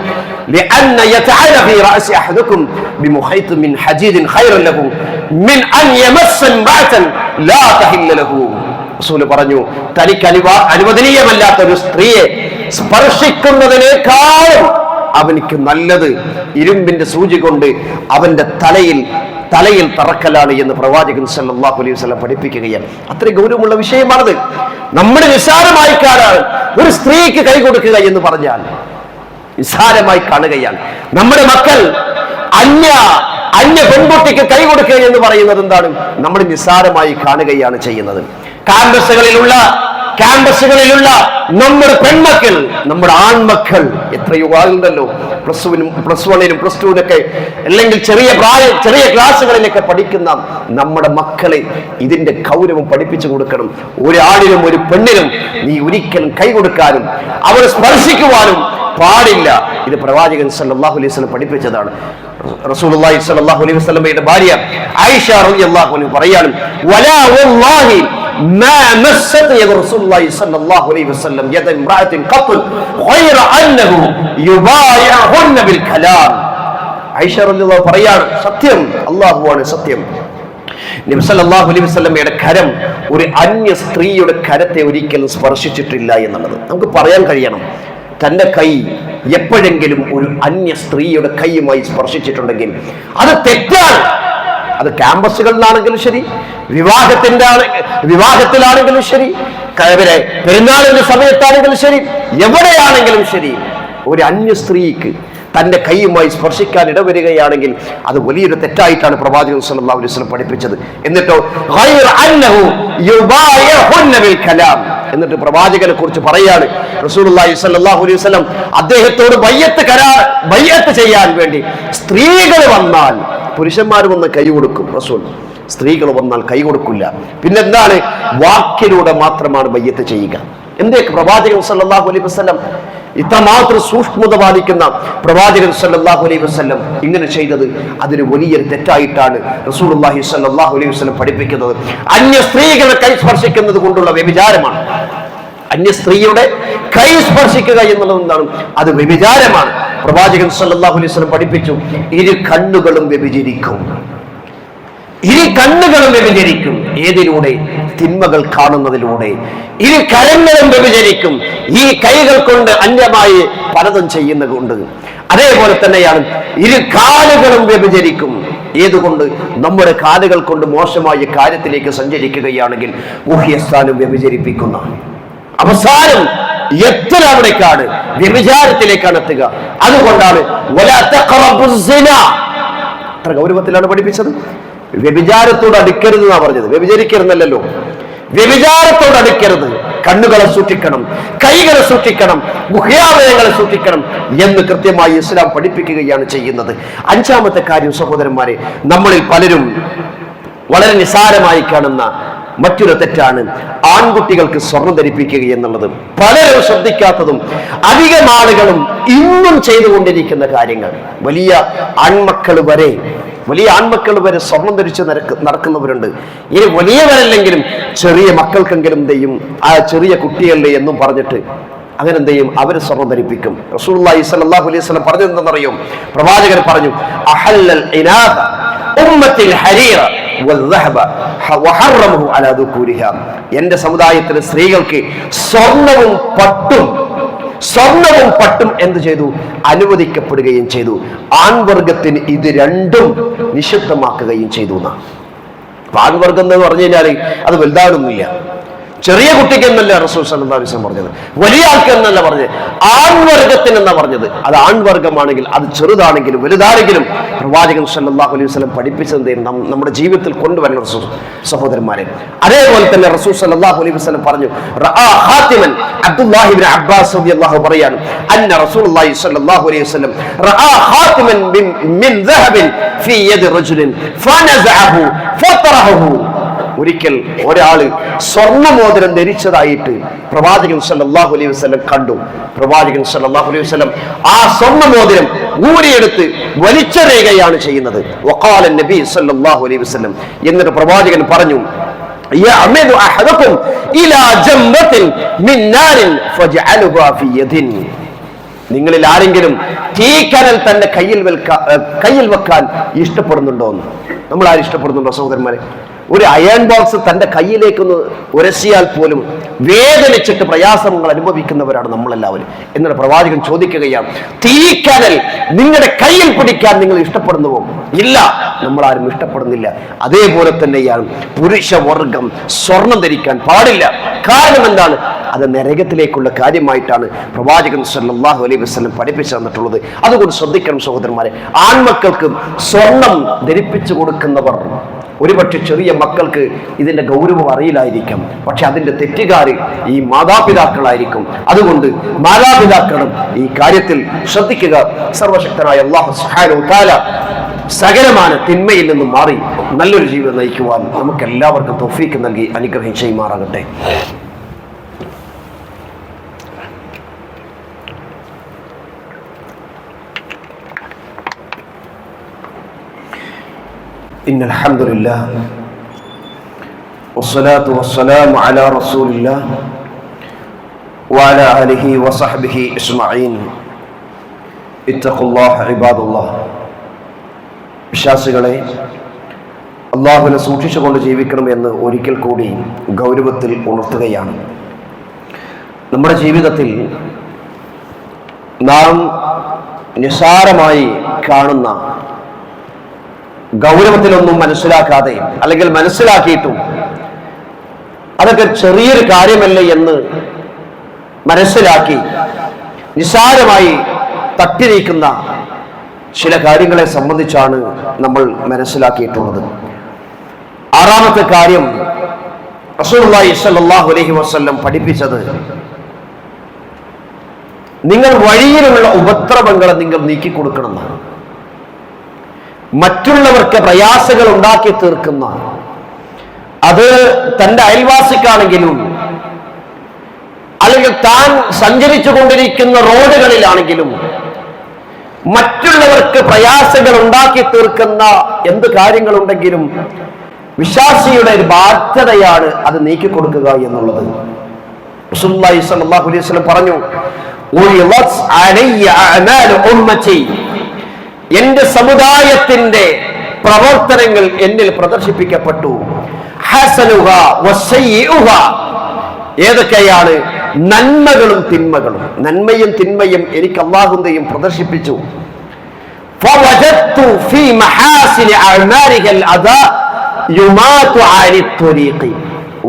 لأن يتعالى في رأس أحدكم بمخيط من حديد خير له من أن يمس امرأة لا تحل له. റസൂൽ പറഞ്ഞു, തനിക്ക് അനുവദനീയമല്ലാത്ത ഒരു സ്ത്രീയെ സ്പർശിക്കുന്നതിനേക്കാളും അവനിക്ക് നല്ലത് ഇരുമ്പിന്റെ സൂചി കൊണ്ട് അവന്റെ തലയിൽ തറക്കലാണ് എന്ന് പ്രവാചകൻ സല്ലല്ലാഹു അലൈഹി വസല്ലം പഠിപ്പിക്കുകയാണ്. അത്രയും ഗൗരവമുള്ള വിഷയമാണത്. നമ്മുടെ നിസ്സാരമായി കാണാൻ ഒരു സ്ത്രീക്ക് കൈ കൊടുക്കുക എന്ന് പറഞ്ഞാൽ നിസ്സാരമായി കാണുകയാണ്. നമ്മുടെ മക്കൾ അന്യ പെൺകുട്ടിക്ക് കൈ കൊടുക്കുക എന്ന് പറയുന്നത് എന്താണ്? നമ്മൾ നിസ്സാരമായി കാണുകയാണ് ചെയ്യുന്നത്. ക്യാമ്പസുകളിലുള്ള നമ്മുടെ പെൺമക്കൾ, നമ്മുടെ ആൺമക്കൾ, എത്രയോ ആളുണ്ടല്ലോ പ്ലസ് 1-നും പ്ലസ് 2-നൊക്കെ, അല്ലെങ്കിൽ ചെറിയ ക്ലാസ്സുകളിലൊക്കെ പഠിക്കുന്ന നമ്മുടെ മക്കളെ ഇതിന്റെ ഗൗരവം പഠിപ്പിച്ചു കൊടുക്കണം. ഒരാളിനും ഒരു പെണ്ണിനും നീ ഒരിക്കലും കൈ കൊടുക്കാനും അവരെ സ്പർശിക്കുവാനും പാടില്ല. ഇത് പ്രവാചകൻ സല്ലല്ലാഹു അലൈഹി വസല്ലം പഠിപ്പിച്ചതാണ്. റസൂലുള്ളാഹി സ്വല്ലല്ലാഹു അലൈഹി വസല്ലമയുടെ ഭാര്യ ആയിഷ റളിയല്ലാഹു അൻഹ പറയാണ്, വലാ വല്ലാഹി മാ മസ്സത് യദ റസൂലുള്ളാഹി സ്വല്ലല്ലാഹു അലൈഹി വസല്ലം യദ ഇംറഅത്തിൻ ഖത്ത് ഗൈറ അന്നഹു യുബായിഉഹുന്ന ബിൽ കലാം. ആയിഷ റളിയല്ലാഹു പറയാണ്, സത്യം, അല്ലാഹുവാണ് സത്യം, നബി സല്ലല്ലാഹു അലൈഹി വസല്ലമയുടെ കരം ഒരു അന്യ സ്ത്രീയുടെ കരത്തെ ഒരിക്കലും സ്പർശിച്ചിട്ടില്ല എന്നുള്ളത് നമുക്ക് പറയാൻ കഴിയണം. തന്റെ കൈ എപ്പോഴെങ്കിലും ഒരു അന്യ സ്ത്രീയുടെ കൈയുമായി സ്പർശിച്ചിട്ടുണ്ടെങ്കിൽ അത് തെറ്റാണ്. അത് ക്യാമ്പസുകളിലാണെങ്കിലും ശരി, വിവാഹത്തിലാണെങ്കിലും ശരി, പെരുന്നാളിന്റെ സമയത്താണെങ്കിലും ശരി, എവിടെയാണെങ്കിലും ശരി, ഒരു അന്യ സ്ത്രീക്ക് തന്റെ കൈയുമായി സ്പർശിക്കാൻ ഇടവരികയാണെങ്കിൽ അത് വലിയൊരു തെറ്റായിട്ടാണ് പ്രവാചകൻ സല്ലല്ലാഹു അലൈഹി വസല്ലം പഠിപ്പിച്ചത്. എന്നിട്ടോ എന്നിട്ട് പ്രവാചകനെ കുറിച്ച് പറയാണ് റസൂലുള്ളാഹി സ്വല്ലല്ലാഹു അലൈഹി വസല്ലം അദ്ദേഹത്തോട് ബയ്യത്ത് ചെയ്യാൻ വേണ്ടി സ്ത്രീകൾ വന്നാൽ പുരുഷന്മാർ വന്ന് കൈ കൊടുക്കും റസൂൽ, സ്ത്രീകൾ വന്നാൽ കൈ കൊടുക്കില്ല. പിന്നെന്താണ്? വാക്കിലൂടെ മാത്രമാണ് ബയ്യത്ത് ചെയ്യുക. എന്തേ പ്രവാചകൻ സല്ലല്ലാഹു അലൈഹി വസല്ലം ഇത്രമാത്രം സൂക്ഷ്മത പാലിക്കുന്ന പ്രവാചകൻ സല്ലല്ലാഹു അലൈഹി വസല്ലം ഇങ്ങനെ ചെയ്തത് അതിന് വലിയൊരു തെറ്റായിട്ടാണ് റസൂലുള്ളാഹി സ്വല്ലല്ലാഹു അലൈഹി വസല്ലം പഠിപ്പിക്കുന്നത്. അന്യ സ്ത്രീകളെ കൈ സ്പർശിക്കുന്നത് കൊണ്ടുള്ള വ്യഭിചാരമാണ്. അന്യ സ്ത്രീയുടെ കൈ സ്പർശിക്കുക എന്നുള്ളത് എന്താണ്? അത് വ്യഭിചാരമാണ്. പ്രവാചകൻ സല്ലല്ലാഹു അലൈഹി വസല്ലം പഠിപ്പിച്ചു, ഇരു കണ്ണുകളും വ്യഭിചരിക്കും. ഇരു കണ്ണുകളും വ്യഭിചരിക്കും. ഏതിലൂടെ? തിന്മകൾ കാണുന്നതിലൂടെ. ഇരു കരങ്ങളും വ്യഭിചരിക്കും. ഈ കൈകൾ കൊണ്ട് അന്യമായി പലതും ചെയ്യുന്നത് കൊണ്ട്. അതേപോലെ തന്നെയാണ് ഇരു കാലുകളും വ്യഭിചരിക്കും. ഏതുകൊണ്ട്? നമ്മുടെ കാലുകൾ കൊണ്ട് മോശമായ കാര്യത്തിലേക്ക് സഞ്ചരിക്കുകയാണെങ്കിൽ ഊഹ്യസ്ഥാനം വ്യഭിചരിപ്പിക്കുന്ന അവസാനം എത്ര അവിടേക്കാണ്? വ്യഭിചാരത്തിലേക്കാണ് എത്തുക. അതുകൊണ്ടാണ് അത്ര ഗൗരവത്തിലാണ് പഠിപ്പിച്ചത്. വ്യഭിചാരത്തോട് അടുക്കരുത് എന്നാ പറഞ്ഞത്, വ്യഭിചരിക്കരുതല്ലോ. വ്യഭിചാരത്തോട് അടുക്കരുത്. കണ്ണുകളെ സൂക്ഷിക്കണം, കൈകളെ സൂക്ഷിക്കണം, ഗുഹ്യാവയവങ്ങളെ സൂക്ഷിക്കണം എന്ന് കൃത്യമായി ഇസ്ലാം പഠിപ്പിക്കുകയാണ് ചെയ്യുന്നത്. അഞ്ചാമത്തെ കാര്യം സഹോദരന്മാരെ, നമ്മളിൽ പലരും വളരെ നിസാരമായി കാണുന്ന മറ്റൊരു തെറ്റാണ് ആൺകുട്ടികൾക്ക് സ്വർണം ധരിപ്പിക്കുക എന്നുള്ളത്. പലരും ശ്രദ്ധിക്കാത്തതും അധികം ആളുകളും ഇന്നും ചെയ്തുകൊണ്ടിരിക്കുന്ന കാര്യങ്ങൾ. വലിയ ആൺമക്കൾ വരെ സ്വർണം ധരിച്ച് നടക്കുന്നവരുണ്ട്. ഇനി വലിയവരല്ലെങ്കിലും ചെറിയ മക്കൾക്കെങ്കിലും എന്തെയും ആ ചെറിയ കുട്ടികളുടെ എന്നും പറഞ്ഞിട്ട് അങ്ങനെ എന്തെയും അവർ സ്വർണം ധരിപ്പിക്കും. റസൂലുള്ളാഹി സ്വല്ലല്ലാഹു അലൈഹി വസല്ലം പറഞ്ഞത് എന്താണെന്നറിയോ? പ്രവാചകൻ പറഞ്ഞു, അഹല്ലൽ ഇനാദ ഉമ്മത്തിൽ ഹരീറ വൽദഹബ വഹറമഹു അലാ ദുകൂരിഹാ. എൻ്റെ സമുദായത്തിലെ സ്ത്രീകൾക്ക് സ്വർണവും പട്ടും എന്ത് ചെയ്തു? അനുവദിക്കപ്പെടുകയും ചെയ്തു. ആൺവർഗത്തിന് ഇത് രണ്ടും നിഷിദ്ധമാക്കുകയും ചെയ്തു. ആൺവർഗം എന്ന് പറഞ്ഞു കഴിഞ്ഞാൽ അത് വലുതാണൊന്നുമില്ല. ചെറിയ കുട്ടിക്ക് എന്നല്ല റസൂൽ സല്ലല്ലാഹു അലൈഹി വസല്ലം പറഞ്ഞത്, വലിയ ആൾക്ക് എന്നല്ല പറഞ്ഞത്, ആൺവർഗത്തിന് എന്നാ പറഞ്ഞത്. അത് ആൺവർഗമാണെങ്കിൽ അത് ചെറുതാണെങ്കിലും വലുതാണെങ്കിലും പ്രവാചകൻ സല്ലല്ലാഹു അലൈഹി വസല്ലം പഠിപ്പിച്ചത് നമ്മുടെ ജീവിതത്തിൽ കൊണ്ടുവരണം സഹോദരന്മാരെ. അതേപോലെ തന്നെ റസൂൽ സല്ലല്ലാഹു അലൈഹി വസല്ലം പറഞ്ഞു, ഹാത്തിമൻ അബ്ദുല്ലാഹി ഇബ്നു അബ്ബാസ് റളിയല്ലാഹു പറയാണ്, അന്ന റസൂലുള്ളാഹി സ്വല്ലല്ലാഹു അലൈഹി വസല്ലം റഅ ഹാത്തിമൻ മിൻ ദഹബിൻ ഫീ യദി റജുലിൻ ഫനസഅഹു ഫതറഹു. ഒരിക്കൽ ഒരാള് സ്വർണ്ണമോതിരം ധരിച്ചതായിട്ട് പ്രവാചകൻ സല്ലല്ലാഹു അലൈഹി വസല്ലം കണ്ടു. പ്രവാചകൻ സല്ലല്ലാഹു അലൈഹി വസല്ലം ആ സ്വർണ്ണമോതിരം ഊരിയെടുത്ത് വലിച്ചെറിയുകയാണ് ചെയ്യുന്നത്. വഖാല നബി സല്ലല്ലാഹു അലൈഹി വസല്ലം, എന്നിട്ട് പ്രവാചകൻ പറഞ്ഞു, യഅമദു അഹദുകും ഇലാ ജംറത്തിൻ മിൻ നാരിൻ ഫജഅലുഹാ ഫീ യദിൻ. നിങ്ങളിൽ ആരെങ്കിലും തീക്കനൽ തന്റെ കയ്യിൽ വെക്കാൻ ഇഷ്ടപ്പെടുന്നുണ്ടോ? നമ്മൾ ആരും ഇഷ്ടപ്പെടുന്നുണ്ടോ സഹോദരന്മാരെ? ഒരു അയൺ ബോക്സ് തന്റെ കയ്യിലേക്കൊന്ന് ഉരസിയാൽ പോലും വേദനിച്ചിട്ട് പ്രയാസങ്ങൾ അനുഭവിക്കുന്നവരാണ് നമ്മളെല്ലാവരും. എന്നിട്ട് പ്രവാചകൻ ചോദിക്കുകയാണ്, തീക്കനൽ നിങ്ങളുടെ കയ്യിൽ പിടിക്കാൻ നിങ്ങൾ ഇഷ്ടപ്പെടുന്നുവോ? ഇല്ല, നമ്മളാരും ഇഷ്ടപ്പെടുന്നില്ല. അതേപോലെ തന്നെയാണ് പുരുഷവർഗം സ്വർണം ധരിക്കാൻ പാടില്ല. കാരണം എന്താണ്? അത് നരകത്തിലേക്കുള്ള കാര്യമായിട്ടാണ് പ്രവാചകൻ സല്ലല്ലാഹു അലൈഹി വസല്ലം പഠിപ്പിച്ചു തന്നിട്ടുള്ളത്. അതുകൊണ്ട് ശ്രദ്ധിക്കണം സഹോദരന്മാരെ. ആൺമക്കൾക്ക് സ്വർണം ധരിപ്പിച്ചു കൊടുക്കുന്നവർ ഒരുപക്ഷെ ചെറിയ മക്കൾക്ക് ഇതിന്റെ ഗൗരവം അറിയില്ലായിരിക്കും. പക്ഷെ അതിന്റെ തെറ്റുകാർ ഈ മാതാപിതാക്കളായിരിക്കും. അതുകൊണ്ട് മാതാപിതാക്കളും ഈ കാര്യത്തിൽ ശ്രദ്ധിക്കുക. സർവശക്തനായ അല്ലാഹു സുബ്ഹാനഹു വ തആല സകലമായ തിന്മയിൽ നിന്നും മാറി നല്ലൊരു ജീവിതം നയിക്കുവാൻ നമുക്ക് എല്ലാവർക്കും തൗഫീഖ് നൽകി അനുഗ്രഹം ചെയ്യുമാറാകട്ടെ. إن الحمد لله والصلاة والسلام على رسول الله وعلى آله وصحبه أجمعين اتقوا الله عباد الله. വിശ്വാസികളെ, അല്ലാഹുവിനെ സൂക്ഷിച്ചുകൊണ്ട് ജീവിക്കണം എന്ന് ഒരിക്കൽ കൂടി ഗൗരവത്തിൽ ഉണർത്തുകയാണ്. നമ്മുടെ ജീവിതത്തിൽ നാം നിസ്സാരമായി കാണുന്ന ഗൗരവത്തിലൊന്നും മനസ്സിലാക്കാതെ അല്ലെങ്കിൽ മനസ്സിലാക്കിയിട്ടും അതൊക്കെ ചെറിയൊരു കാര്യമല്ല എന്ന് മനസ്സിലാക്കി നിസ്സാരമായി തട്ടിനീക്കുന്ന ചില കാര്യങ്ങളെ സംബന്ധിച്ചാണ് നമ്മൾ മനസ്സിലാക്കിയിട്ടുള്ളത്. ആറാമത്തെ കാര്യം റസൂലുള്ളാഹി സ്വല്ലല്ലാഹു അലൈഹി വസല്ലം പഠിപ്പിച്ചത്, നിങ്ങൾ വഴിയിലുള്ള ഉപദ്രവങ്ങളെ നിങ്ങൾ നീക്കിക്കൊടുക്കണമെന്നാണ്. മറ്റുള്ളവർക്ക് പ്രയാസങ്ങൾ ഉണ്ടാക്കി തീർക്കുന്ന, അത് തന്റെ അയൽവാസിക്കാണെങ്കിലും അല്ലെങ്കിൽ താൻ സഞ്ചരിച്ചു കൊണ്ടിരിക്കുന്ന റോഡുകളിലാണെങ്കിലും മറ്റുള്ളവർക്ക് പ്രയാസങ്ങൾ ഉണ്ടാക്കി തീർക്കുന്ന എന്ത് കാര്യങ്ങളുണ്ടെങ്കിലും വിശ്വാസിയുടെ ഒരു ബാധ്യതയാണ് അത് നീക്കിക്കൊടുക്കുക എന്നുള്ളത്. റസൂലുള്ളാഹി സ്വല്ലല്ലാഹു അലൈഹി വസല്ലം പറഞ്ഞു, എന്റെ സമുദായത്തിന്റെ പ്രവർത്തനങ്ങൾ എന്നിൽ പ്രദർശിപ്പിക്കപ്പെട്ടു. ഏതൊക്കെയാണ്? നന്മകളും തിന്മകളും. നന്മയും തിന്മയും എനിക്ക് അല്ലാഹുവിന്റെയും പ്രദർശിപ്പിച്ചു.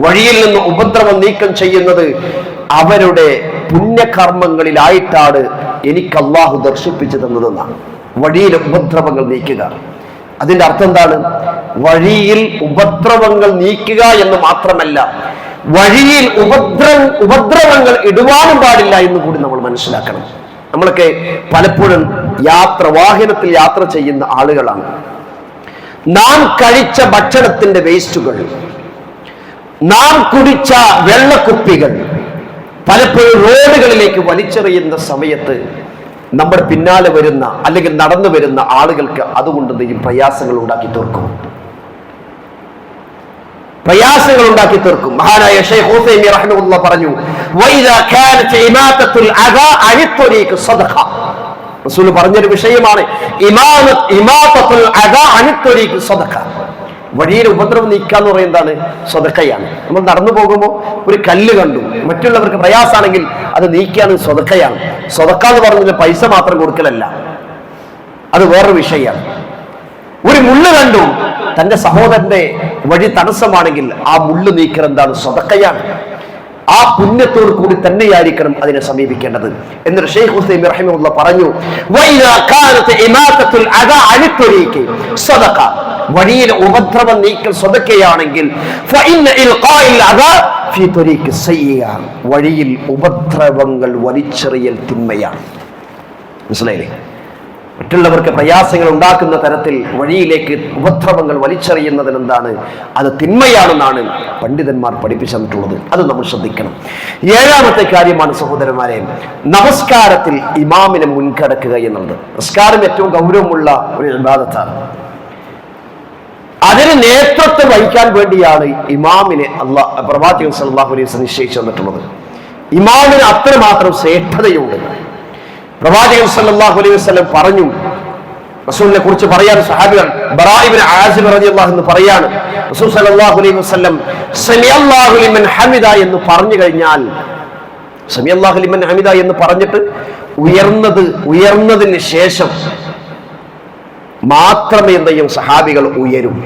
വഴിയിൽ നിന്ന് ഉപദ്രവം നീക്കം ചെയ്യുന്നത് അവരുടെ പുണ്യകർമ്മങ്ങളിലായിട്ടാണ് എനിക്ക് അല്ലാഹു ദർശിപ്പിച്ചു തന്നതെന്നാണ്. വഴിയിലെ ഉപദ്രവങ്ങൾ നീക്കുക, അതിന്റെ അർത്ഥം എന്താണ്? വഴിയിൽ ഉപദ്രവങ്ങൾ നീക്കുക എന്ന് മാത്രമല്ല, വഴിയിൽ ഉപദ്രവങ്ങൾ ഇടുവാനും പാടില്ല എന്ന് കൂടി നമ്മൾ മനസ്സിലാക്കണം. നമ്മളൊക്കെ പലപ്പോഴും വാഹനത്തിൽ യാത്ര ചെയ്യുന്ന ആളുകളാണ്. നാം കഴിച്ച ഭക്ഷണത്തിന്റെ വേസ്റ്റുകൾ, നാം കുടിച്ച വെള്ളക്കുപ്പികൾ പലപ്പോഴും റോഡുകളിലേക്ക് വലിച്ചെറിയുന്ന സമയത്ത് നമ്മുടെ പിന്നാലെ വരുന്ന അല്ലെങ്കിൽ നടന്നു വരുന്ന ആളുകൾക്ക് അതുകൊണ്ട് എന്തെങ്കിലും പ്രയാസങ്ങൾ ഉണ്ടാക്കി തീർക്കും. മഹാനായ ശൈഖ് ഉസൈമീൻ റഹിമഹുല്ലാഹ് പറഞ്ഞു, വൈദാ കാനത് ഇമാതത്തുൽ അദാ അനി ത്വരീഖ് സദഖ. റസൂൽ പറഞ്ഞൊരു വിഷയമാണ് ഇമാതത്തുൽ അദാ അനി ത്വരീഖ് സദഖ. വഴിയിൽ ഉപദ്രവം നീക്കാന്ന് പറയുന്നതാണ് സ്വതക്കയാണ്. നമ്മൾ നടന്നു പോകുമ്പോൾ ഒരു കല്ല് കണ്ടു, മറ്റുള്ളവർക്ക് പ്രയാസമാണെങ്കിൽ അത് നീക്കിയാണ് സ്വതക്കയാണ്. സ്വതക്ക എന്ന് പറഞ്ഞത് പൈസ മാത്രം കൊടുക്കലല്ല, അത് വേറൊരു വിഷയമാണ്. ഒരു മുള്ള് കണ്ടു, തന്റെ സഹോദരന്റെ വഴി തടസ്സമാണെങ്കിൽ ആ മുള്ള് നീക്കൽ എന്താണ്? സ്വതക്കയാണ്. ആ പുണ്യത്തോട് കൂടി തന്നെയായിരിക്കണം അതിനെ സമീപിക്കേണ്ടത്. എന്നിട്ട് ശൈഖ് ഉസൈമീൻ റഹിമഹുല്ലാഹ് പറഞ്ഞു, വൈദാ കാനത് ഇമാതത്തുൽ അദാ അനി ത്വരീഖി സദഖ. വഴിയിൽ ഉപദ്രവം നീക്കൽ സ്വതക്കയാണെങ്കിൽ ഫഇന്ന ഇൽഖാഇൽ അദാ ഫീ ത്വരീഖി സയ്യിഅ. വഴിയിൽ ഉപദ്രവങ്ങൾ വലിച്ചെറിയൽ തിന്മയാണ്. മനസ്സിലായില്ലേ? മറ്റുള്ളവർക്ക് പ്രയാസങ്ങൾ ഉണ്ടാക്കുന്ന തരത്തിൽ വഴിയിലേക്ക് ഉപദ്രവങ്ങൾ വലിച്ചെറിയുന്നതിന് എന്താണ്? അത് തിന്മയാണെന്നാണ് പണ്ഡിതന്മാർ പഠിപ്പിച്ചു തന്നിട്ടുള്ളത്. അത് നമ്മൾ ശ്രദ്ധിക്കണം. ഏഴാമത്തെ കാര്യമാണ് സഹോദരന്മാരെ, നമസ്കാരത്തിൽ ഇമാമിനെ മുൻകടക്കുക എന്നുള്ളത്. നമസ്കാരം ഏറ്റവും ഗൗരവമുള്ള ഒരു ഇബാദത്താണ്. അതിന് നേതൃത്വം വഹിക്കാൻ വേണ്ടിയാണ് ഇമാമിനെ പ്രവാചകൻ സല്ലല്ലാഹു അലൈഹി വസല്ലം നിശ്ചയിച്ചു തന്നിട്ടുള്ളത്. ഇമാമിന് അത്രമാത്രം ശ്രേഷ്ഠതയുണ്ട്. പ്രവാചകൻ സല്ലല്ലാഹു അലൈഹി വസല്ലം പറഞ്ഞു, റസൂലിനെ കുറിച്ച് പറയാൻ സഹാബികൾ ബറാ ഇബ്നു ആസിബ് റളിയല്ലാഹു അൻഹു പറയാണ്, റസൂൽ സല്ലല്ലാഹു അലൈഹി വസല്ലം സമിഅല്ലാഹു ലിമൻ ഹമിദ എന്ന് പറഞ്ഞു കഴിഞ്ഞാൽ, സമിഅല്ലാഹു ലിമൻ ഹമിദ എന്ന് പറഞ്ഞിട്ട് ഉയർന്നതിന് ശേഷം മാത്രമേ എന്തെയും സഹാബികൾ ഉയരും.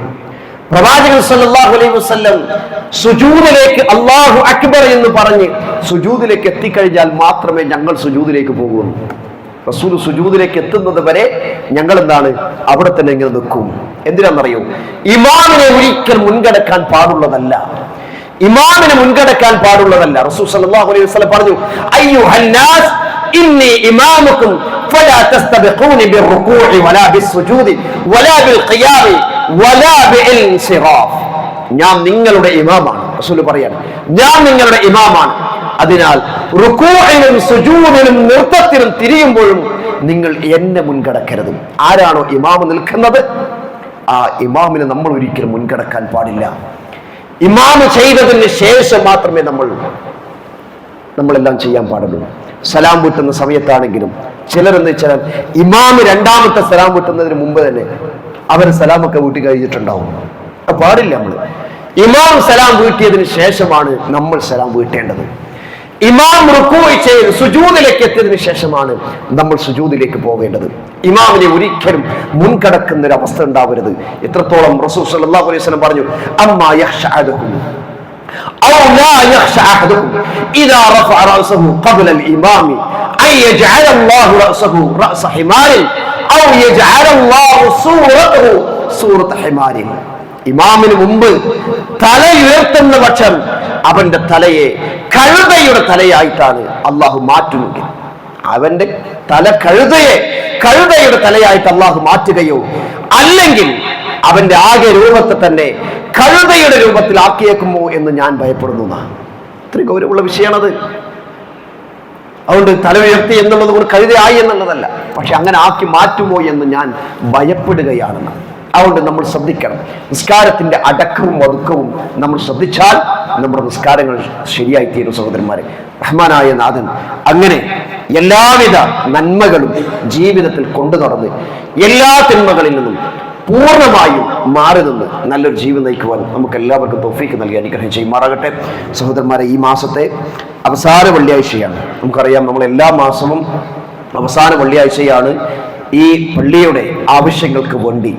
പ്രവാചകൻ സല്ലല്ലാഹു അലൈഹി വസല്ലം സുജൂദിലേക്ക് അല്ലാഹു അക്ബർ എന്ന് പറഞ്ഞ് സുജൂദിലേക്ക് എത്തിക്കഴിഞ്ഞാൽ മാത്രമേ ഞങ്ങൾ സുജൂദിലേക്ക് പോകുള്ളൂ. റസൂൽ സുജൂദിലേക്ക് എത്തുന്നത് വരെ ഞങ്ങൾ എന്താണ്? അവിടെ തന്നെ ഇങ്ങനെ നിൽക്കും. എന്തിനാണെന്നറിയോ? ഇമാമിനെ ഒരിക്കൽ മുൻകടക്കാൻ പാടുള്ളതല്ല. റസൂൽ സല്ലല്ലാഹു അലൈഹി വസല്ലം പറഞ്ഞു, അയ്യുഹന്നാസ് ഇന്നി ഇമാമുക്കും ഫലാ തസ്തബിഖൂനി ബിർറുകൂഇ വലാ ബിസ്സുജൂദി വലാ ബിൽഖിയാമി വലാ ബിൽഇൻസിറാഫ്. ഞാൻ നിങ്ങളുടെ ഇമാമാണ്. റസൂൽ പറയാണ്, ഞാൻ നിങ്ങളുടെ ഇമാമാണ്. അതിനാൽ റുകൂഇലും സുജൂദിലും നൃത്തത്തിലും തിരിയുമ്പോഴും നിങ്ങൾ എന്നെ മുൻകടക്കരുത്. ആരാണോ ഇമാമ് നിൽക്കുന്നത് ആ ഇമാമിനെ നമ്മൾ ഒരിക്കലും മുൻകടക്കാൻ പാടില്ല. ഇമാമ് ചെയ്തതിന് ശേഷം മാത്രമേ നമ്മളെല്ലാം ചെയ്യാൻ പാടുള്ളൂ. സലാം വീട്ടുന്ന സമയത്താണെങ്കിലും ചിലരെന്ന് വെച്ചാൽ ഇമാമ് രണ്ടാമത്തെ സലാം വീട്ടുന്നതിന് മുമ്പ് തന്നെ അവർ സലാമൊക്കെ വീട്ടി കഴിഞ്ഞിട്ടുണ്ടാവും. അത് പാടില്ല. ഇമാം സലാം വീട്ടിയതിന് ശേഷമാണ് നമ്മൾ സലാം വീട്ടേണ്ടത്. ഇമാം റുകൂഅ് ചെയ്ത് സുജൂദിലേക്ക് എത്തിയതിനു ശേഷമാണ് നമ്മൾ സുജൂദിലേക്ക് പോകേണ്ടത്. ഇമാമിനെ ഒരിക്കലും മുൻകടക്കുന്ന ഒരു അവസ്ഥ ഉണ്ടാവരുത്. എത്രത്തോളം റസൂൽ സല്ലല്ലാഹു അലൈഹി വസല്ലം പറഞ്ഞു, അമ്മാ യഖ്ശഅദുഹു, أو لا يخشى أحدكم إذا رفع رأسه قبل الإمام أن يجعل الله رأسه رأس حمار أو يجعل الله صورته صورة حمار. ഇമാമിന് മുമ്പ് തല ഉയർത്തുന്ന പക്ഷം അവന്റെ തലയെ കഴുതയുടെ തലയായിട്ടാണ് അള്ളാഹു മാറ്റുമെങ്കിൽ, അവന്റെ തല കഴുതയുടെ തലയായിട്ട് അള്ളാഹു മാറ്റുകയോ അല്ലെങ്കിൽ അവന്റെ ആകെ രൂപത്തെ തന്നെ കഴുതയുടെ രൂപത്തിലാക്കിയേക്കുമോ എന്ന് ഞാൻ ഭയപ്പെടുന്നു. ഇത്രയും ഗൗരവമുള്ള വിഷയമാണത്. അതുകൊണ്ട് തല ഉയർത്തി എന്നുള്ളത് കൊണ്ട് കഴുതയായി എന്നുള്ളതല്ല, പക്ഷെ അങ്ങനെ ആക്കി മാറ്റുമോ എന്ന് ഞാൻ ഭയപ്പെടുകയാണെന്ന്. അതുകൊണ്ട് നമ്മൾ ശ്രദ്ധിക്കണം. നിസ്കാരത്തിന്റെ അടക്കവും ഒതുക്കവും നമ്മൾ ശ്രദ്ധിച്ചാൽ നമ്മുടെ നിസ്കാരങ്ങൾ ശരിയായി തീരും സഹോദരന്മാരെ. റഹ്മാനായ നാഥൻ അങ്ങനെ എല്ലാവിധ നന്മകളും ജീവിതത്തിൽ കൊണ്ടു നടന്ന് എല്ലാ തിന്മകളിൽ നിന്നും പൂർണ്ണമായും മാറി നിന്ന് നല്ലൊരു ജീവിതം നയിക്കുവാൻ നമുക്ക് എല്ലാവർക്കും തൗഫീക്ക് നൽകി അനുഗ്രഹം ചെയ്യുമാറാകട്ടെ. സഹോദരന്മാരെ, ഈ മാസത്തെ അവസാന വെള്ളിയാഴ്ചയാണ്. നമുക്കറിയാം, നമ്മൾ എല്ലാ മാസവും അവസാന വെള്ളിയാഴ്ചയാണ് ഈ പള്ളിയുടെ ആവശ്യങ്ങൾക്ക് വേണ്ടി,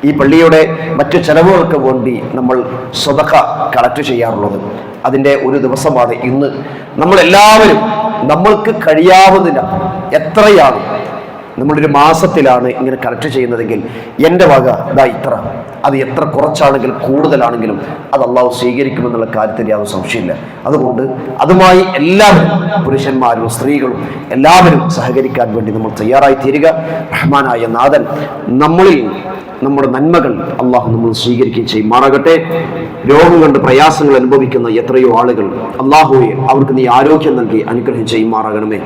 ഈ പള്ളിയുടെ മറ്റു ചെലവുകൾക്ക് വേണ്ടി നമ്മൾ സ്വതക്ക കളക്ട് ചെയ്യാറുള്ളത്. അതിൻ്റെ ഒരു ദിവസമാണ് ഇന്ന്. നമ്മളെല്ലാവരും നമ്മൾക്ക് കഴിയാവുന്നതിന് എത്രയാണ് നമ്മളൊരു മാസത്തിലാണ് ഇങ്ങനെ കളക്ട് ചെയ്യുന്നതെങ്കിൽ എൻ്റെ വക ഇതാ ഇത്ര, അത് എത്ര കുറച്ചാണെങ്കിലും കൂടുതലാണെങ്കിലും അത് അള്ളാഹു സ്വീകരിക്കുമെന്നുള്ള കാര്യത്തിൽ യാതൊരു സംശയമില്ല. അതുകൊണ്ട് അതുമായി എല്ലാവരും, പുരുഷന്മാരും സ്ത്രീകളും എല്ലാവരും സഹകരിക്കാൻ വേണ്ടി നമ്മൾ തയ്യാറായി തീരുക. റഹ്മാനായ നാഥൻ നമ്മളിൽ നമ്മുടെ നന്മകൾ അള്ളാഹു നമ്മൾ സ്വീകരിക്കുകയും ചെയ്യുമാറാകട്ടെ. രോഗം കൊണ്ട് പ്രയാസങ്ങൾ അനുഭവിക്കുന്ന എത്രയോ ആളുകൾ, അള്ളാഹുവെ അവർക്ക് നീ ആരോഗ്യം നൽകി അനുഗ്രഹം ചെയ്യുമാറാകണമേ.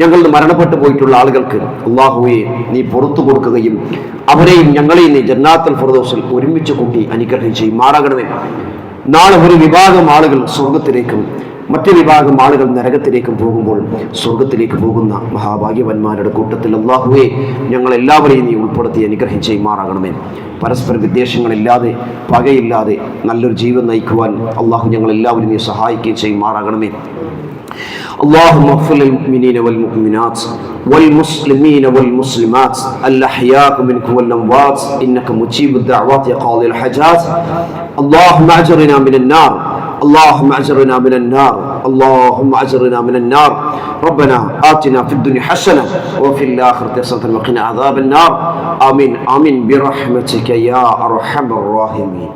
ഞങ്ങളിൽ മരണപ്പെട്ടു പോയിട്ടുള്ള ആളുകൾക്ക് അള്ളാഹുവെ നീ പുറത്തു കൊടുക്കുകയും അവരെയും ഞങ്ങളെയും നീ ജന്നാത്തുൽ ഫിർദൗസിൽ ഒരുമിച്ച് കൂട്ടി അനുഗ്രഹം ചെയ്യുമാറാകണമേ. നാളെ ഒരു വിഭാഗം ആളുകൾ സ്വർഗത്തിലേക്കും മറ്റു വിഭാഗം ആളുകൾ നരകത്തിലേക്കും പോകുമ്പോൾ സ്വർഗത്തിലേക്ക് പോകുന്ന മഹാഭാഗ്യവന്മാരുടെ കൂട്ടത്തിൽ അള്ളാഹുവെ ഞങ്ങളെല്ലാവരെയും നീ ഉൾപ്പെടുത്തി അനുഗ്രഹം ചെയ്യുമാറാകണമേ. പരസ്പര വിദ്വേഷങ്ങളില്ലാതെ പകയില്ലാതെ നല്ലൊരു ജീവിതം നയിക്കുവാൻ അള്ളാഹു ഞങ്ങളെല്ലാവരും നീ സഹായിക്കുകയും ചെയ്യുമാറാകണമേ. اللهم اغفر للمؤمنين والمؤمنات والمسلمين والمسلمات الأحياء منكم والأموات إنك مجيب الدعوات يا قاضي الحاجات. اللهم أجرنا من النار، اللهم أجرنا من النار، اللهم أجرنا من النار. ربنا آتنا في الدنيا حسنة وفي الآخرة حسنة وقنا عذاب النار. آمين آمين برحمتك يا أرحم الراحمين.